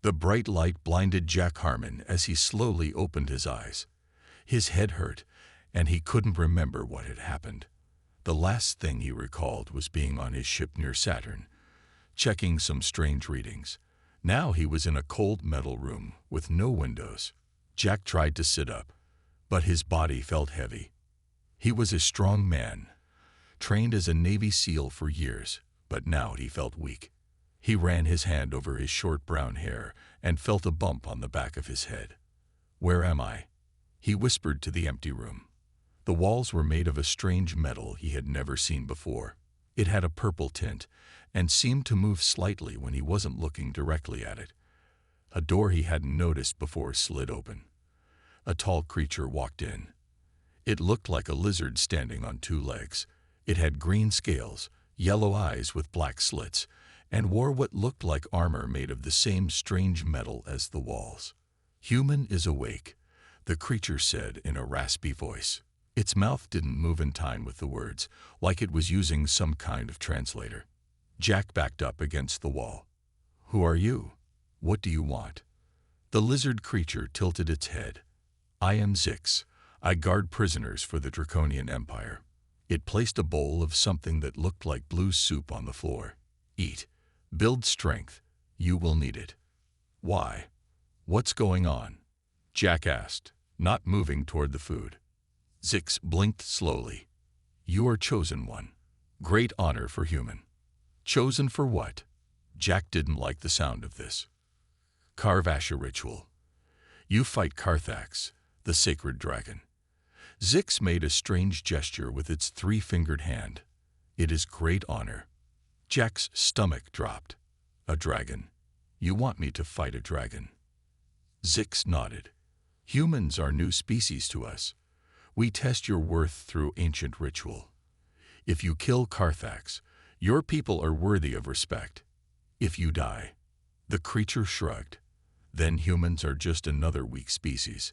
The bright light blinded Jack Harmon as he slowly opened his eyes. His head hurt, and he couldn't remember what had happened. The last thing he recalled was being on his ship near Saturn, checking some strange readings. Now he was in a cold metal room with no windows. Jack tried to sit up, but his body felt heavy. He was a strong man, trained as a Navy SEAL for years, but now he felt weak. He ran his hand over his short brown hair and felt a bump on the back of his head. "Where am I?" he whispered to the empty room. The walls were made of a strange metal he had never seen before. It had a purple tint and seemed to move slightly when he wasn't looking directly at it. A door he hadn't noticed before slid open. A tall creature walked in. It looked like a lizard standing on two legs. It had green scales, yellow eyes with black slits, and wore what looked like armor made of the same strange metal as the walls. "Human is awake," the creature said in a raspy voice. Its mouth didn't move in time with the words, like it was using some kind of translator. Jack backed up against the wall. "Who are you? What do you want?" The lizard creature tilted its head. "I am Zix. I guard prisoners for the Draconian Empire." It placed a bowl of something that looked like blue soup on the floor. "Eat. Build strength. You will need it." "Why? What's going on?" Jack asked, not moving toward the food. Zix blinked slowly. "You are chosen one. Great honor for human." "Chosen for what?" Jack didn't like the sound of this. "Carvasha ritual. You fight Carthax, the sacred dragon." Zix made a strange gesture with its three-fingered hand. "It is great honor." Jack's stomach dropped. "A dragon? You want me to fight a dragon?" Zix nodded. "Humans are new species to us. We test your worth through ancient ritual. If you kill Carthax, your people are worthy of respect. If you die—" The creature shrugged. "Then humans are just another weak species."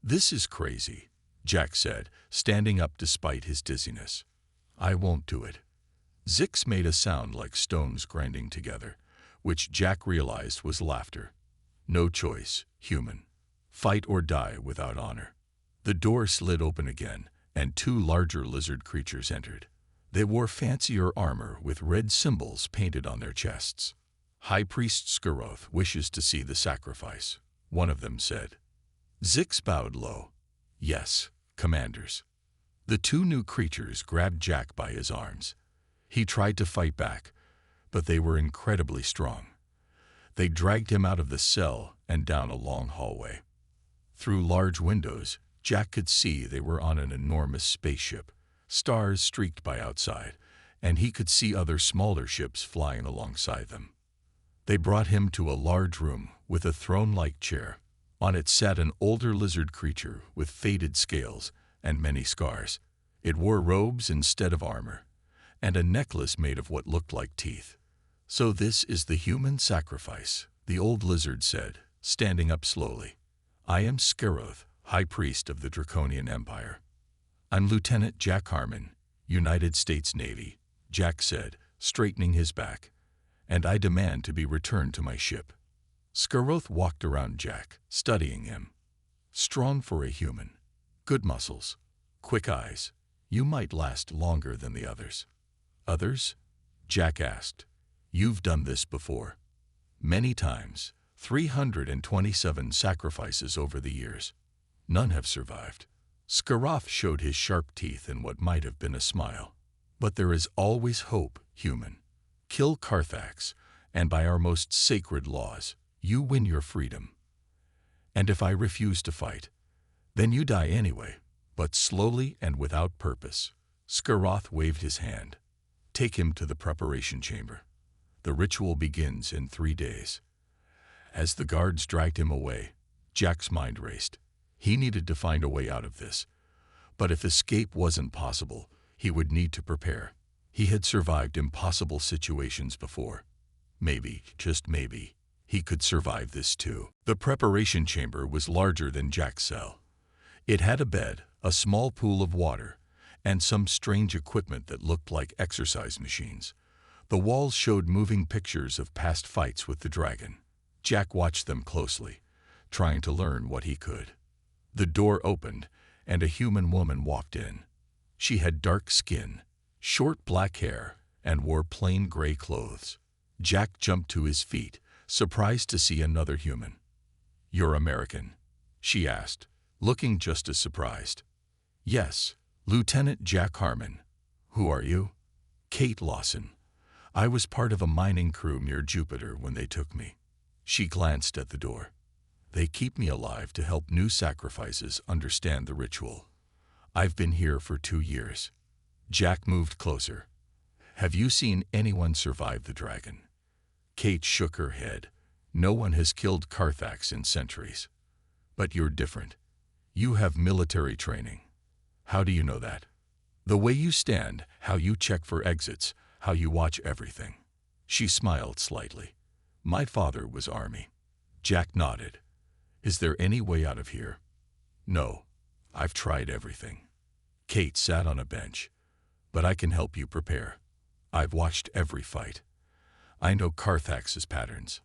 "This is crazy," Jack said, standing up despite his dizziness. "I won't do it." Zix made a sound like stones grinding together, which Jack realized was laughter. "No choice, human. Fight or die without honor." The door slid open again, and two larger lizard creatures entered. They wore fancier armor with red symbols painted on their chests. "High Priest Skaroth wishes to see the sacrifice," one of them said. Zix bowed low. "Yes, commanders." The two new creatures grabbed Jack by his arms. He tried to fight back, but they were incredibly strong. They dragged him out of the cell and down a long hallway. Through large windows, Jack could see they were on an enormous spaceship, stars streaked by outside, and he could see other smaller ships flying alongside them. They brought him to a large room with a throne-like chair. On it sat an older lizard creature with faded scales and many scars. It wore robes instead of armor, and a necklace made of what looked like teeth. "So this is the human sacrifice," the old lizard said, standing up slowly. "I am Skaroth, High Priest of the Draconian Empire." "I'm Lieutenant Jack Harmon, United States Navy," Jack said, straightening his back. "And I demand to be returned to my ship." Skaroth walked around Jack, studying him. "Strong for a human. Good muscles. Quick eyes. You might last longer than the others." "Others?" Jack asked. "You've done this before." "Many times. 327 sacrifices over the years. None have survived." Skaroth showed his sharp teeth in what might have been a smile. "But there is always hope, human. Kill Carthax, and by our most sacred laws, you win your freedom. And if I refuse to fight, then you die anyway, but slowly and without purpose." Skaroth waved his hand. "Take him to the preparation chamber. The ritual begins in 3 days." As the guards dragged him away, Jack's mind raced. He needed to find a way out of this. But if escape wasn't possible, he would need to prepare. He had survived impossible situations before. Maybe, just maybe, he could survive this too. The preparation chamber was larger than Jack's cell. It had a bed, a small pool of water, and some strange equipment that looked like exercise machines. The walls showed moving pictures of past fights with the dragon. Jack watched them closely, trying to learn what he could. The door opened, and a human woman walked in. She had dark skin, short black hair, and wore plain gray clothes. Jack jumped to his feet, surprised to see another human. "You're American?" she asked, looking just as surprised. "Yes, Lieutenant Jack Harmon. Who are you?" "Kate Lawson. I was part of a mining crew near Jupiter when they took me." She glanced at the door. "They keep me alive to help new sacrifices understand the ritual. I've been here for 2 years." Jack moved closer. "Have you seen anyone survive the dragon?" Kate shook her head. "No one has killed Carthax in centuries. But you're different. You have military training." "How do you know that?" "The way you stand, how you check for exits, how you watch everything." She smiled slightly. "My father was Army." Jack nodded. "Is there any way out of here?" "No. I've tried everything." Kate sat on a bench. "But I can help you prepare. I've watched every fight. I know Carthax's patterns."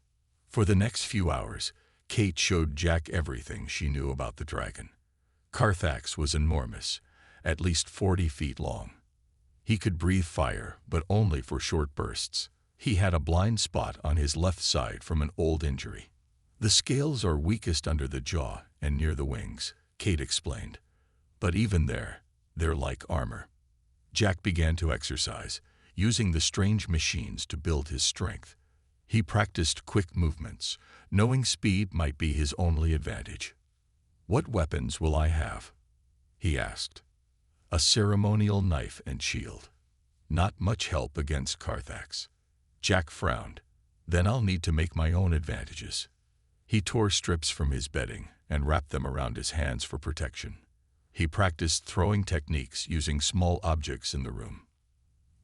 For the next few hours, Kate showed Jack everything she knew about the dragon. Carthax was enormous, at least 40 feet long. He could breathe fire, but only for short bursts. He had a blind spot on his left side from an old injury. "The scales are weakest under the jaw and near the wings," Kate explained. "But even there, they're like armor." Jack began to exercise, using the strange machines to build his strength. He practiced quick movements, knowing speed might be his only advantage. "What weapons will I have?" he asked. "A ceremonial knife and shield. Not much help against Carthax." Jack frowned. "Then I'll need to make my own advantages." He tore strips from his bedding and wrapped them around his hands for protection. He practiced throwing techniques using small objects in the room.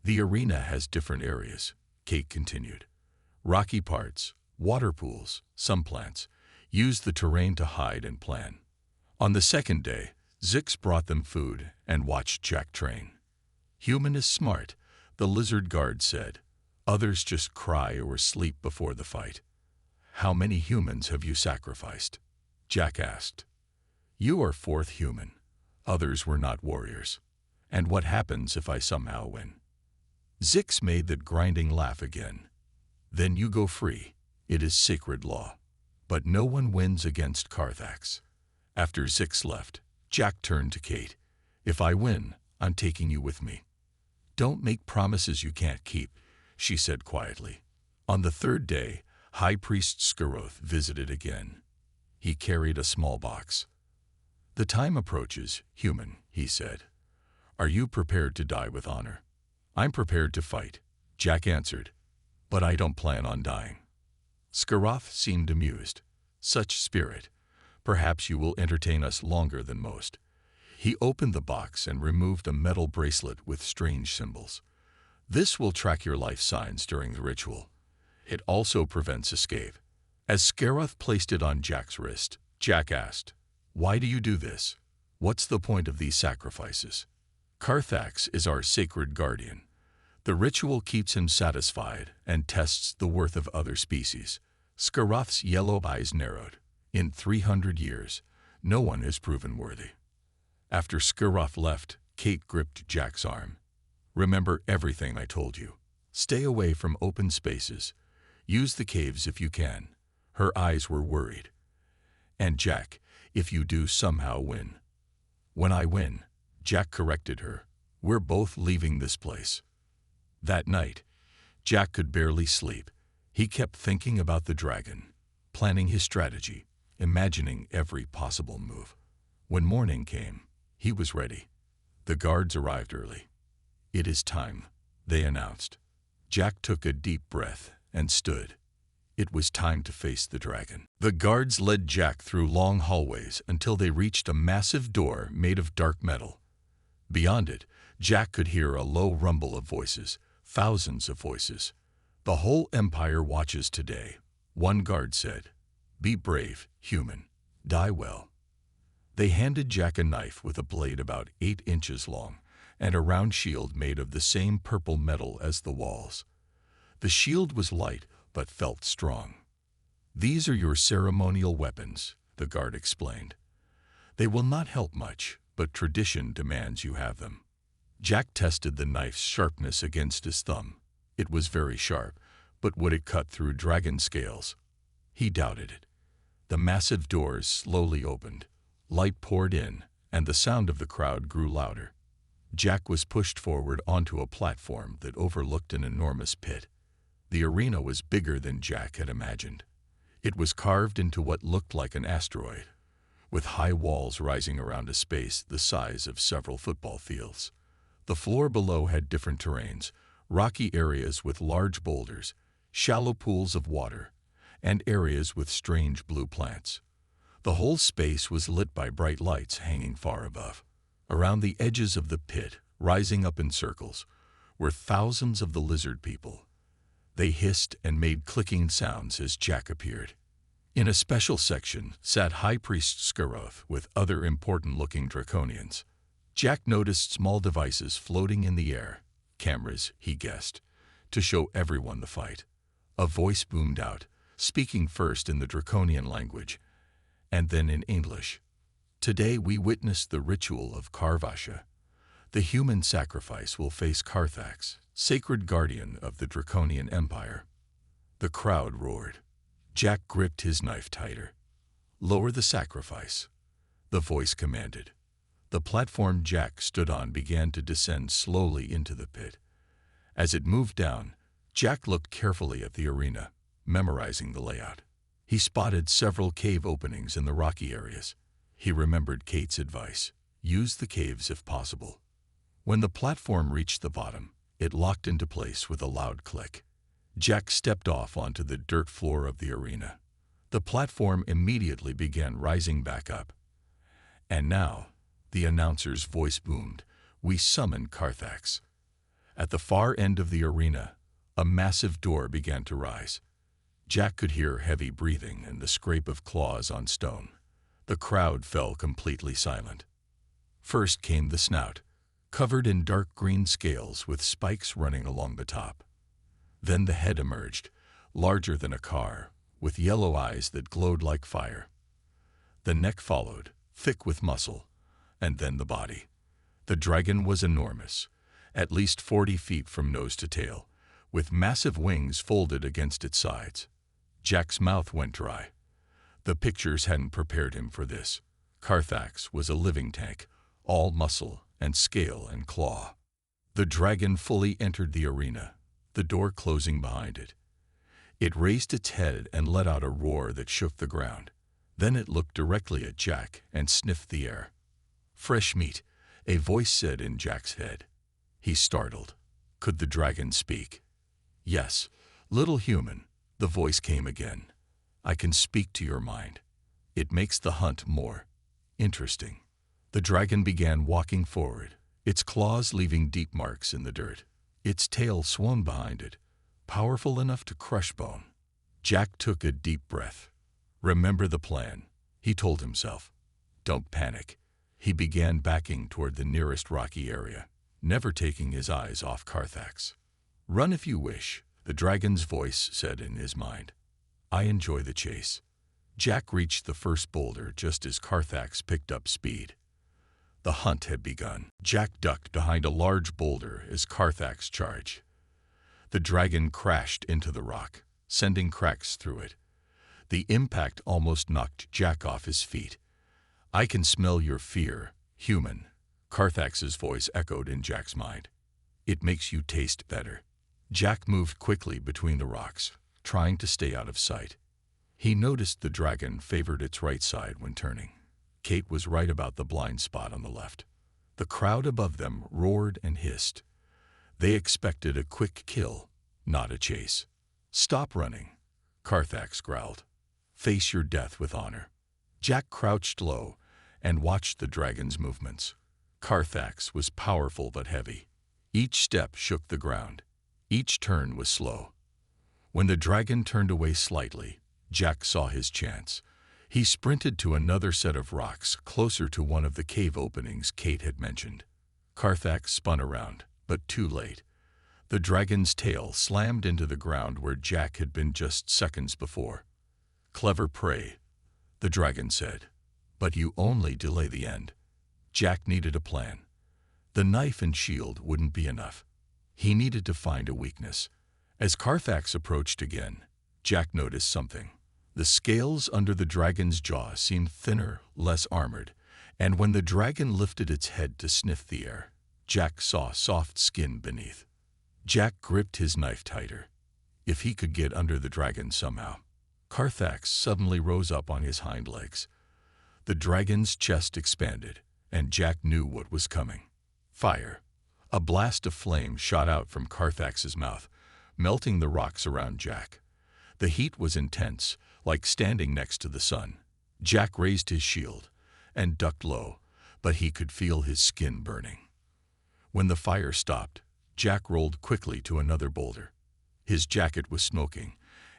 "The arena has different areas," Kate continued. "Rocky parts, water pools, some plants. Use the terrain to hide and plan." On the second day, Zix brought them food and watched Jack train. "Human is smart," the lizard guard said. "Others just cry or sleep before the fight." "How many humans have you sacrificed?" Jack asked. "You are 4th human. Others were not warriors." "And what happens if I somehow win?" Zix made that grinding laugh again. "Then you go free. It is sacred law. But no one wins against Carthax." After Zix left, Jack turned to Kate. "If I win, I'm taking you with me." "Don't make promises you can't keep," she said quietly. On the 3rd day, High Priest Skaroth visited again. He carried a small box. "The time approaches, human," he said. "Are you prepared to die with honor?" "I'm prepared to fight," Jack answered. "But I don't plan on dying." Skaroth seemed amused. "Such spirit. Perhaps you will entertain us longer than most." He opened the box and removed a metal bracelet with strange symbols. "This will track your life signs during the ritual. It also prevents escape." As Skaroth placed it on Jack's wrist, Jack asked, "Why do you do this? What's the point of these sacrifices?" "Carthax is our sacred guardian. The ritual keeps him satisfied and tests the worth of other species." Skaroth's yellow eyes narrowed. "In 300 years, no one has proven worthy." After Skaroth left, Kate gripped Jack's arm. "Remember everything I told you. Stay away from open spaces. Use the caves if you can." Her eyes were worried. "And Jack, if you do somehow win." "When I win," Jack corrected her, "we're both leaving this place." That night, Jack could barely sleep. He kept thinking about the dragon, planning his strategy, imagining every possible move. When morning came, he was ready. The guards arrived early. "It is time," they announced. Jack took a deep breath and stood. It was time to face the dragon. The guards led Jack through long hallways until they reached a massive door made of dark metal. Beyond it, Jack could hear a low rumble of voices, thousands of voices. "The whole Empire watches today," one guard said. "Be brave, human. Die well." They handed Jack a knife with a blade about 8 inches long and a round shield made of the same purple metal as the walls. The shield was light but felt strong. "These are your ceremonial weapons," the guard explained. "They will not help much, but tradition demands you have them." Jack tested the knife's sharpness against his thumb. It was very sharp, but would it cut through dragon scales? He doubted it. The massive doors slowly opened. Light poured in, and the sound of the crowd grew louder. Jack was pushed forward onto a platform that overlooked an enormous pit. The arena was bigger than Jack had imagined. It was carved into what looked like an asteroid, with high walls rising around a space the size of several football fields. The floor below had different terrains, rocky areas with large boulders, shallow pools of water, and areas with strange blue plants. The whole space was lit by bright lights hanging far above. Around the edges of the pit, rising up in circles, were thousands of the lizard people. They hissed and made clicking sounds as Jack appeared. In a special section sat High Priest Skuroth with other important-looking draconians. Jack noticed small devices floating in the air, cameras, he guessed, to show everyone the fight. A voice boomed out, speaking first in the draconian language, and then in English. "Today we witness the ritual of Karvasha. The human sacrifice will face Carthax, sacred guardian of the Draconian Empire." The crowd roared. Jack gripped his knife tighter. "Lower the sacrifice," the voice commanded. The platform Jack stood on began to descend slowly into the pit. As it moved down, Jack looked carefully at the arena, memorizing the layout. He spotted several cave openings in the rocky areas. He remembered Kate's advice: use the caves if possible. When the platform reached the bottom, it locked into place with a loud click. Jack stepped off onto the dirt floor of the arena. The platform immediately began rising back up. "And now," the announcer's voice boomed, "we summon Carthax." At the far end of the arena, a massive door began to rise. Jack could hear heavy breathing and the scrape of claws on stone. The crowd fell completely silent. First came the snout, covered in dark green scales with spikes running along the top. Then the head emerged, larger than a car, with yellow eyes that glowed like fire. The neck followed, thick with muscle, and then the body. The dragon was enormous, at least 40 feet from nose to tail, with massive wings folded against its sides. Jack's mouth went dry. The pictures hadn't prepared him for this. Carthax was a living tank, all muscle and scale and claw. The dragon fully entered the arena, the door closing behind it. It raised its head and let out a roar that shook the ground. Then it looked directly at Jack and sniffed the air. "Fresh meat," a voice said in Jack's head. He startled. Could the dragon speak? "Yes, little human," the voice came again. "I can speak to your mind. It makes the hunt more interesting." The dragon began walking forward, its claws leaving deep marks in the dirt. Its tail swung behind it, powerful enough to crush bone. Jack took a deep breath. "Remember the plan," he told himself. "Don't panic." He began backing toward the nearest rocky area, never taking his eyes off Carthax. "Run if you wish," the dragon's voice said in his mind. "I enjoy the chase." Jack reached the first boulder just as Carthax picked up speed. The hunt had begun. Jack ducked behind a large boulder as Carthax charged. The dragon crashed into the rock, sending cracks through it. The impact almost knocked Jack off his feet. "I can smell your fear, human," Carthax's voice echoed in Jack's mind. "It makes you taste better." Jack moved quickly between the rocks, trying to stay out of sight. He noticed the dragon favored its right side when turning. Kate was right about the blind spot on the left. The crowd above them roared and hissed. They expected a quick kill, not a chase. "Stop running," Carthax growled. "Face your death with honor." Jack crouched low and watched the dragon's movements. Carthax was powerful but heavy. Each step shook the ground. Each turn was slow. When the dragon turned away slightly, Jack saw his chance. He sprinted to another set of rocks closer to one of the cave openings Kate had mentioned. Carthax spun around, but too late. The dragon's tail slammed into the ground where Jack had been just seconds before. "Clever prey," the dragon said. "But you only delay the end." Jack needed a plan. The knife and shield wouldn't be enough. He needed to find a weakness. As Carthax approached again, Jack noticed something. The scales under the dragon's jaw seemed thinner, less armored, and when the dragon lifted its head to sniff the air, Jack saw soft skin beneath. Jack gripped his knife tighter. If he could get under the dragon somehow. Carthax suddenly rose up on his hind legs. The dragon's chest expanded, and Jack knew what was coming. Fire. A blast of flame shot out from Carthax's mouth, melting the rocks around Jack. The heat was intense, like standing next to the sun. Jack raised his shield and ducked low, but he could feel his skin burning. When the fire stopped, Jack rolled quickly to another boulder. His jacket was smoking,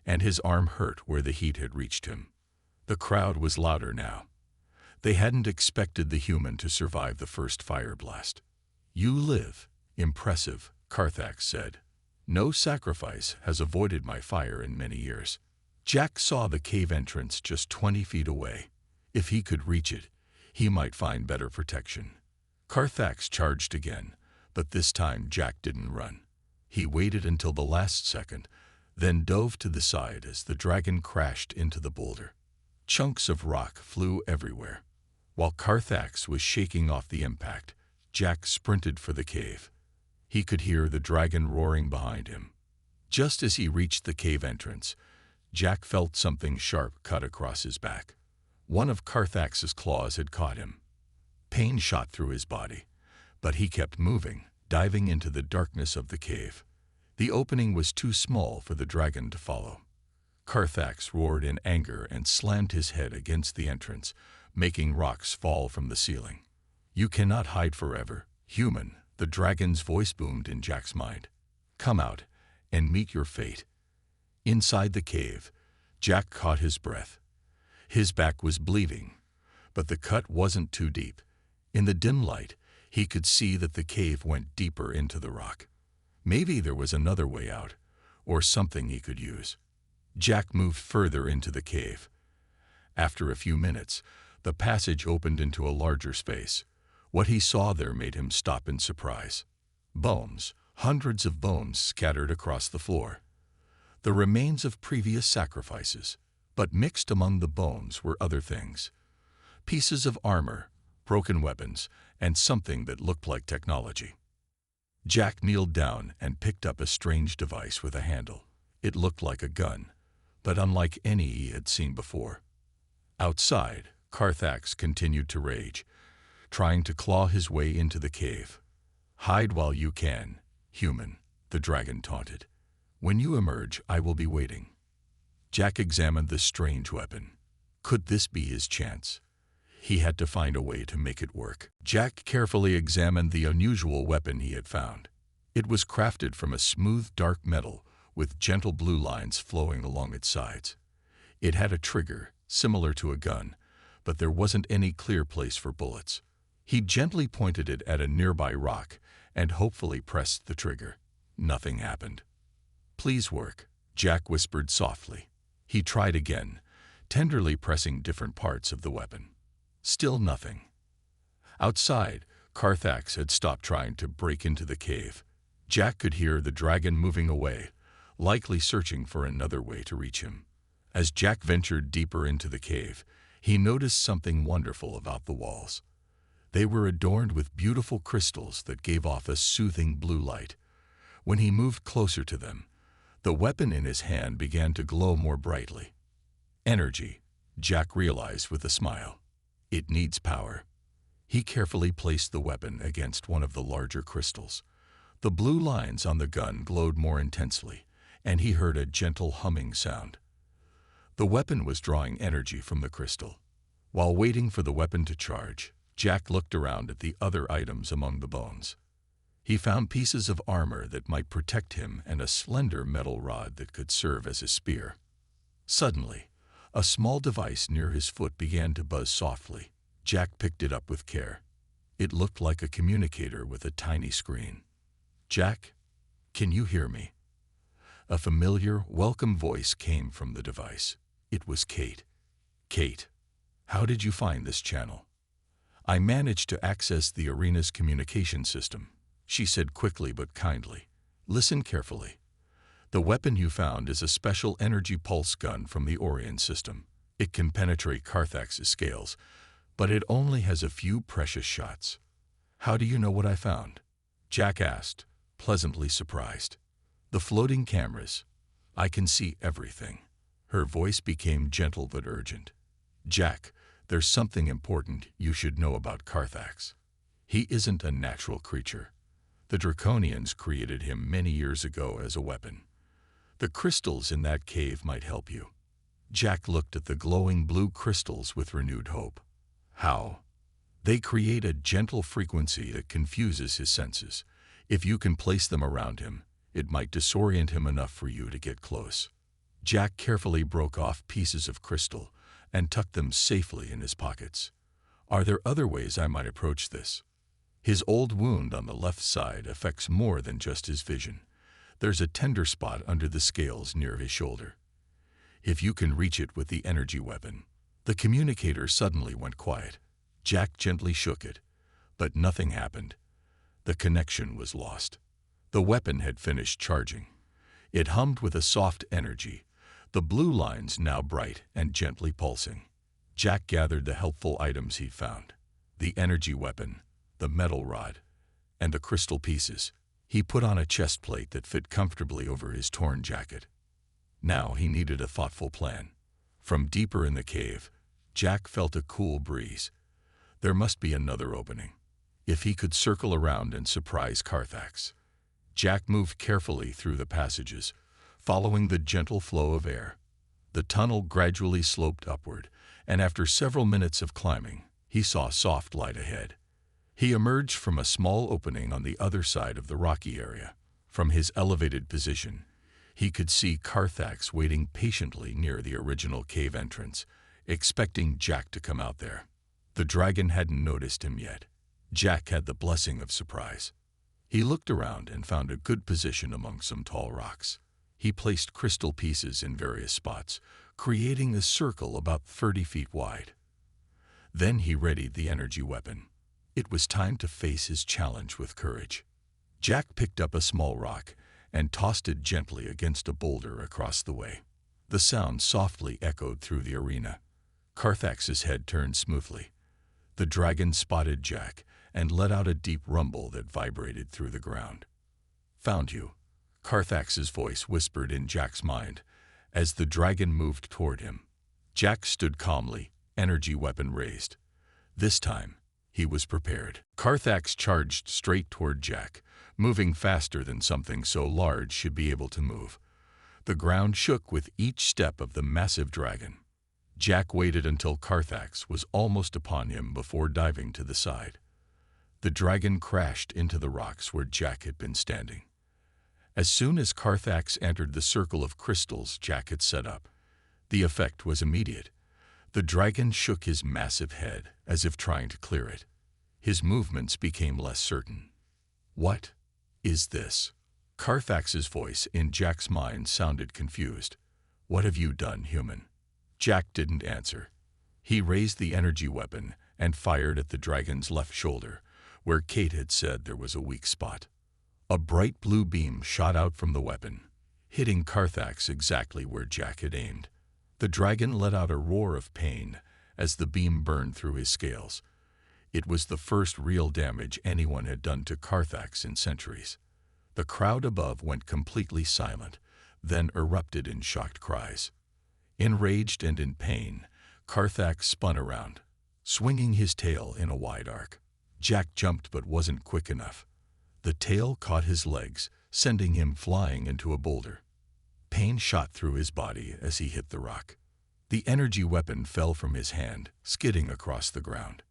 and his arm hurt where the heat had reached him. The crowd was louder now. They hadn't expected the human to survive the first fire blast. "You live. Impressive," Carthax said. "No sacrifice has avoided my fire in many years." Jack saw the cave entrance just 20 feet away. If he could reach it, he might find better protection. Carthax charged again, but this time Jack didn't run. He waited until the last second, then dove to the side as the dragon crashed into the boulder. Chunks of rock flew everywhere. While Carthax was shaking off the impact, Jack sprinted for the cave. He could hear the dragon roaring behind him. Just as he reached the cave entrance, Jack felt something sharp cut across his back. One of Carthax's claws had caught him. Pain shot through his body, but he kept moving, diving into the darkness of the cave. The opening was too small for the dragon to follow. Carthax roared in anger and slammed his head against the entrance, making rocks fall from the ceiling. "You cannot hide forever, human," the dragon's voice boomed in Jack's mind. "Come out and meet your fate." Inside the cave, Jack caught his breath. His back was bleeding, but the cut wasn't too deep. In the dim light, he could see that the cave went deeper into the rock. Maybe there was another way out, or something he could use. Jack moved further into the cave. After a few minutes, the passage opened into a larger space. What he saw there made him stop in surprise. Bones, hundreds of bones scattered across the floor. The remains of previous sacrifices, but mixed among the bones were other things. Pieces of armor, broken weapons, and something that looked like technology. Jack kneeled down and picked up a strange device with a handle. It looked like a gun, but unlike any he had seen before. Outside, Carthax continued to rage, trying to claw his way into the cave. "Hide while you can, human," the dragon taunted. "When you emerge, I will be waiting." Jack examined the strange weapon. Could this be his chance? He had to find a way to make it work. Jack carefully examined the unusual weapon he had found. It was crafted from a smooth, dark metal with gentle blue lines flowing along its sides. It had a trigger, similar to a gun, but there wasn't any clear place for bullets. He gently pointed it at a nearby rock and hopefully pressed the trigger. Nothing happened. "Please work," Jack whispered softly. He tried again, tenderly pressing different parts of the weapon. Still nothing. Outside, Carthax had stopped trying to break into the cave. Jack could hear the dragon moving away, likely searching for another way to reach him. As Jack ventured deeper into the cave, he noticed something wonderful about the walls. They were adorned with beautiful crystals that gave off a soothing blue light. When he moved closer to them, the weapon in his hand began to glow more brightly. Energy, Jack realized with a smile. It needs power. He carefully placed the weapon against one of the larger crystals. The blue lines on the gun glowed more intensely, and he heard a gentle humming sound. The weapon was drawing energy from the crystal. While waiting for the weapon to charge, Jack looked around at the other items among the bones. He found pieces of armor that might protect him and a slender metal rod that could serve as a spear. Suddenly, a small device near his foot began to buzz softly. Jack picked it up with care. It looked like a communicator with a tiny screen. "Jack, can you hear me?" A familiar, welcome voice came from the device. It was Kate. Kate, how did you find this channel? I managed to access the arena's communication system, she said quickly but kindly. Listen carefully. The weapon you found is a special energy pulse gun from the Orion system. It can penetrate Carthax's scales, but it only has a few precious shots. How do you know what I found? Jack asked, pleasantly surprised. The floating cameras. I can see everything. Her voice became gentle but urgent. Jack, there's something important you should know about Carthax. He isn't a natural creature. The Draconians created him many years ago as a weapon. The crystals in that cave might help you. Jack looked at the glowing blue crystals with renewed hope. How? They create a gentle frequency that confuses his senses. If you can place them around him, it might disorient him enough for you to get close. Jack carefully broke off pieces of crystal and tucked them safely in his pockets. Are there other ways I might approach this? His old wound on the left side affects more than just his vision. There's a tender spot under the scales near his shoulder. If you can reach it with the energy weapon. The communicator suddenly went quiet. Jack gently shook it, but nothing happened. The connection was lost. The weapon had finished charging. It hummed with a soft energy, the blue lines now bright and gently pulsing. Jack gathered the helpful items he found. The energy weapon, the metal rod, and the crystal pieces. He put on a chest plate that fit comfortably over his torn jacket. Now he needed a thoughtful plan. From deeper in the cave, Jack felt a cool breeze. There must be another opening. If he could circle around and surprise Carthax. Jack moved carefully through the passages, following the gentle flow of air. The tunnel gradually sloped upward, and after several minutes of climbing, he saw soft light ahead. He emerged from a small opening on the other side of the rocky area. From his elevated position, he could see Carthax waiting patiently near the original cave entrance, expecting Jack to come out there. The dragon hadn't noticed him yet. Jack had the blessing of surprise. He looked around and found a good position among some tall rocks. He placed crystal pieces in various spots, creating a circle about 30 feet wide. Then he readied the energy weapon. It was time to face his challenge with courage. Jack picked up a small rock and tossed it gently against a boulder across the way. The sound softly echoed through the arena. Carthax's head turned smoothly. The dragon spotted Jack and let out a deep rumble that vibrated through the ground. Found you, Carthax's voice whispered in Jack's mind as the dragon moved toward him. Jack stood calmly, energy weapon raised. This time, he was prepared. Carthax charged straight toward Jack, moving faster than something so large should be able to move. The ground shook with each step of the massive dragon. Jack waited until Carthax was almost upon him before diving to the side. The dragon crashed into the rocks where Jack had been standing. As soon as Carthax entered the circle of crystals Jack had set up, the effect was immediate. The dragon shook his massive head as if trying to clear it. His movements became less certain. What is this? Carthax's voice in Jack's mind sounded confused. What have you done, human? Jack didn't answer. He raised the energy weapon and fired at the dragon's left shoulder, where Kate had said there was a weak spot. A bright blue beam shot out from the weapon, hitting Carthax exactly where Jack had aimed. The dragon let out a roar of pain as the beam burned through his scales. It was the first real damage anyone had done to Carthax in centuries. The crowd above went completely silent, then erupted in shocked cries. Enraged and in pain, Carthax spun around, swinging his tail in a wide arc. Jack jumped but wasn't quick enough. The tail caught his legs, sending him flying into a boulder. Pain shot through his body as he hit the rock. The energy weapon fell from his hand, skidding across the ground.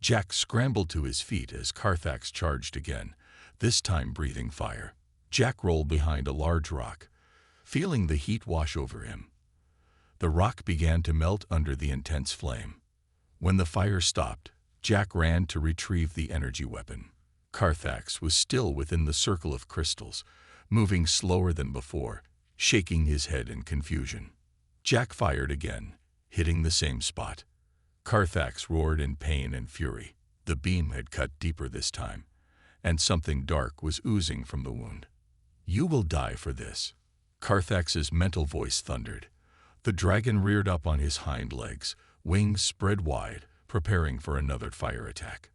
Jack scrambled to his feet as Carthax charged again, this time breathing fire. Jack rolled behind a large rock, feeling the heat wash over him. The rock began to melt under the intense flame. When the fire stopped, Jack ran to retrieve the energy weapon. Carthax was still within the circle of crystals, moving slower than before, shaking his head in confusion. Jack fired again, hitting the same spot. Carthax roared in pain and fury. The beam had cut deeper this time, and something dark was oozing from the wound. "You will die for this." Carthax's mental voice thundered. The dragon reared up on his hind legs, wings spread wide, preparing for another fire attack.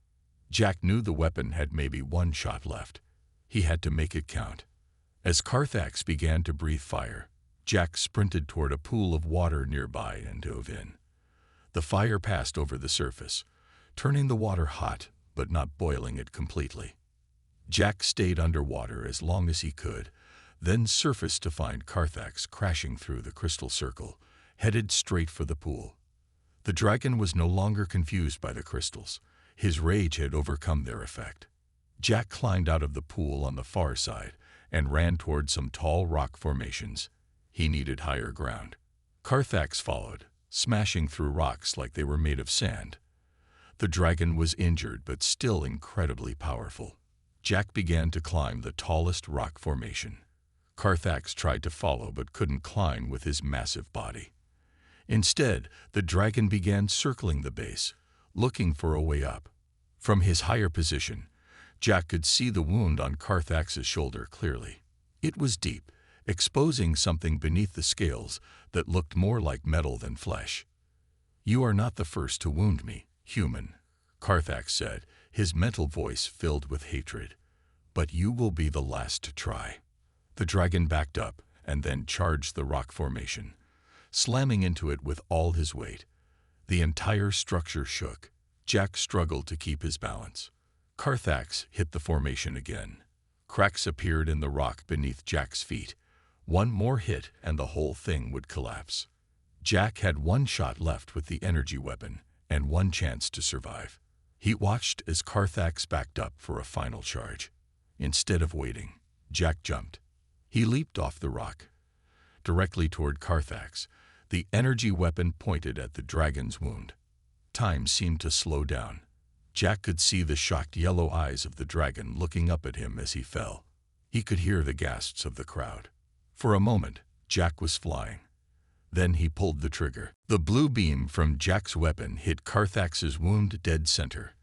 Jack knew the weapon had maybe one shot left. He had to make it count. As Carthax began to breathe fire, Jack sprinted toward a pool of water nearby and dove in. The fire passed over the surface, turning the water hot but not boiling it completely. Jack stayed underwater as long as he could, then surfaced to find Carthax crashing through the crystal circle, headed straight for the pool. The dragon was no longer confused by the crystals. His rage had overcome their effect. Jack climbed out of the pool on the far side and ran toward some tall rock formations. He needed higher ground. Carthax followed, smashing through rocks like they were made of sand. The dragon was injured but still incredibly powerful. Jack began to climb the tallest rock formation. Carthax tried to follow but couldn't climb with his massive body. Instead, the dragon began circling the base, looking for a way up. From his higher position, Jack could see the wound on Carthax's shoulder clearly. It was deep, exposing something beneath the scales that looked more like metal than flesh. "You are not the first to wound me, human," Carthax said, his mental voice filled with hatred. "But you will be the last to try." The dragon backed up and then charged the rock formation, slamming into it with all his weight. The entire structure shook. Jack struggled to keep his balance. Carthax hit the formation again. Cracks appeared in the rock beneath Jack's feet. One more hit and the whole thing would collapse. Jack had one shot left with the energy weapon and one chance to survive. He watched as Carthax backed up for a final charge. Instead of waiting, Jack jumped. He leaped off the rock, directly toward Carthax, the energy weapon pointed at the dragon's wound. Time seemed to slow down. Jack could see the shocked yellow eyes of the dragon looking up at him as he fell. He could hear the gasps of the crowd. For a moment, Jack was flying. Then he pulled the trigger. The blue beam from Jack's weapon hit Carthax's wound dead center.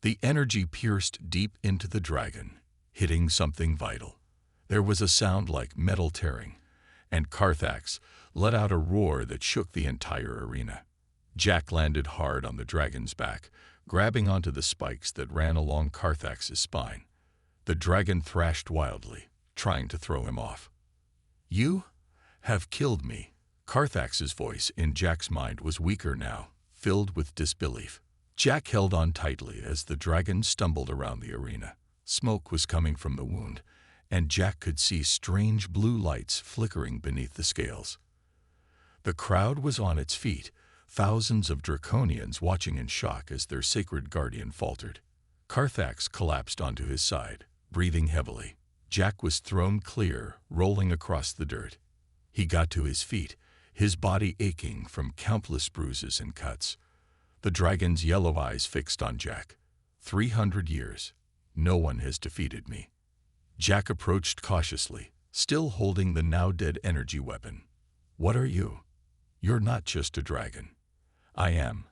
The energy pierced deep into the dragon, hitting something vital. There was a sound like metal tearing, and Carthax let out a roar that shook the entire arena. Jack landed hard on the dragon's back, grabbing onto the spikes that ran along Carthax's spine. The dragon thrashed wildly, trying to throw him off. "You have killed me." Carthax's voice in Jack's mind was weaker now, filled with disbelief. Jack held on tightly as the dragon stumbled around the arena. Smoke was coming from the wound, and Jack could see strange blue lights flickering beneath the scales. The crowd was on its feet, thousands of draconians watching in shock as their sacred guardian faltered. Carthax collapsed onto his side, breathing heavily. Jack was thrown clear, rolling across the dirt. He got to his feet, his body aching from countless bruises and cuts. The dragon's yellow eyes fixed on Jack. 300 years. No one has defeated me. Jack approached cautiously, still holding the now-dead energy weapon. "What are you?" "You're not just a dragon." "I am."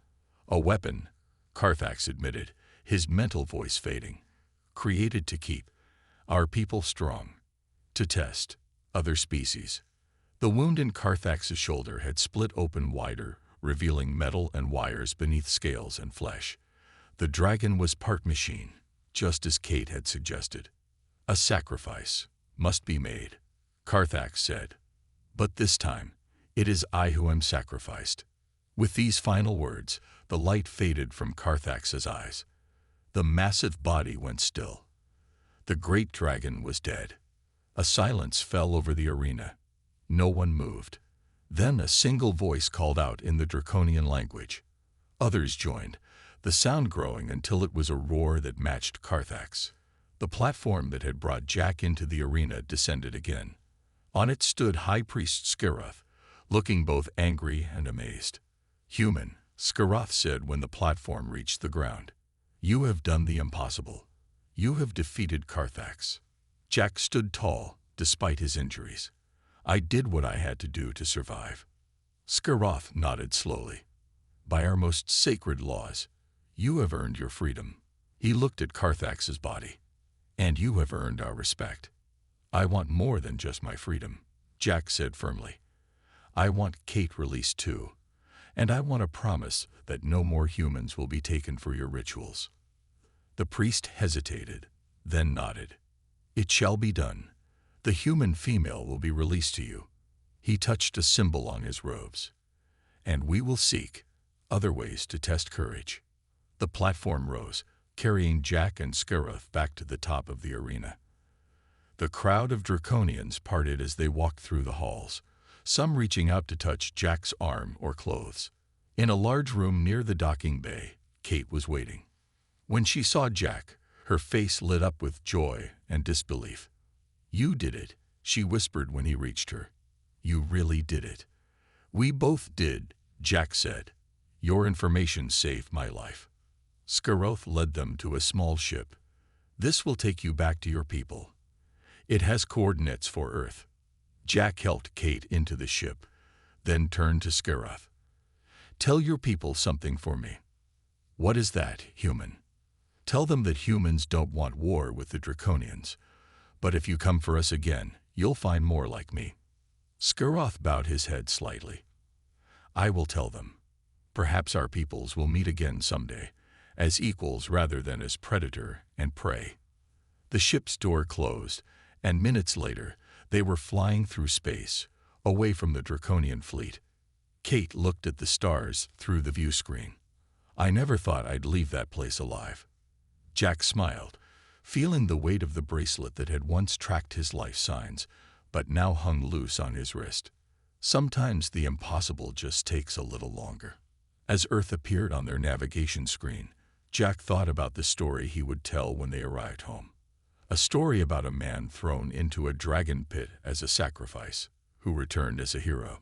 "A weapon," Carthax admitted, his mental voice fading. "Created to keep our people strong. To test other species." The wound in Carthax's shoulder had split open wider, revealing metal and wires beneath scales and flesh. The dragon was part machine, just as Kate had suggested. "A sacrifice must be made," Carthax said. "But this time, it is I who am sacrificed." With these final words, the light faded from Carthax's eyes. The massive body went still. The great dragon was dead. A silence fell over the arena. No one moved. Then a single voice called out in the draconian language. Others joined, the sound growing until it was a roar that matched Carthax. The platform that had brought Jack into the arena descended again. On it stood High Priest Scaroth, looking both angry and amazed. "Human," Scaroth said when the platform reached the ground. "You have done the impossible. You have defeated Carthax." Jack stood tall, despite his injuries. "I did what I had to do to survive." Skaroth nodded slowly. By our most sacred laws, you have earned your freedom. He looked at Carthax's body. And you have earned our respect. I want more than just my freedom, Jack said firmly. I want Kate released too, and I want a promise that no more humans will be taken for your rituals. The priest hesitated, then nodded. It shall be done. The human female will be released to you. He touched a symbol on his robes. And we will seek other ways to test courage. The platform rose, carrying Jack and Skaroth back to the top of the arena. The crowd of Draconians parted as they walked through the halls, some reaching out to touch Jack's arm or clothes. In a large room near the docking bay, Kate was waiting. When she saw Jack, her face lit up with joy and disbelief. You did it, she whispered when he reached her. You really did it. We both did, Jack said. Your information saved my life. Skaroth led them to a small ship. This will take you back to your people. It has coordinates for Earth. Jack helped Kate into the ship, then turned to Skaroth. Tell your people something for me. What is that, human? Tell them that humans don't want war with the Draconians, but if you come for us again, you'll find more like me. Skaroth bowed his head slightly. I will tell them. Perhaps our peoples will meet again someday, as equals rather than as predator and prey. The ship's door closed, and minutes later, they were flying through space, away from the Draconian fleet. Kate looked at the stars through the view screen. I never thought I'd leave that place alive. Jack smiled, feeling the weight of the bracelet that had once tracked his life signs, but now hung loose on his wrist. Sometimes the impossible just takes a little longer. As Earth appeared on their navigation screen, Jack thought about the story he would tell when they arrived home. A story about a man thrown into a dragon pit as a sacrifice, who returned as a hero.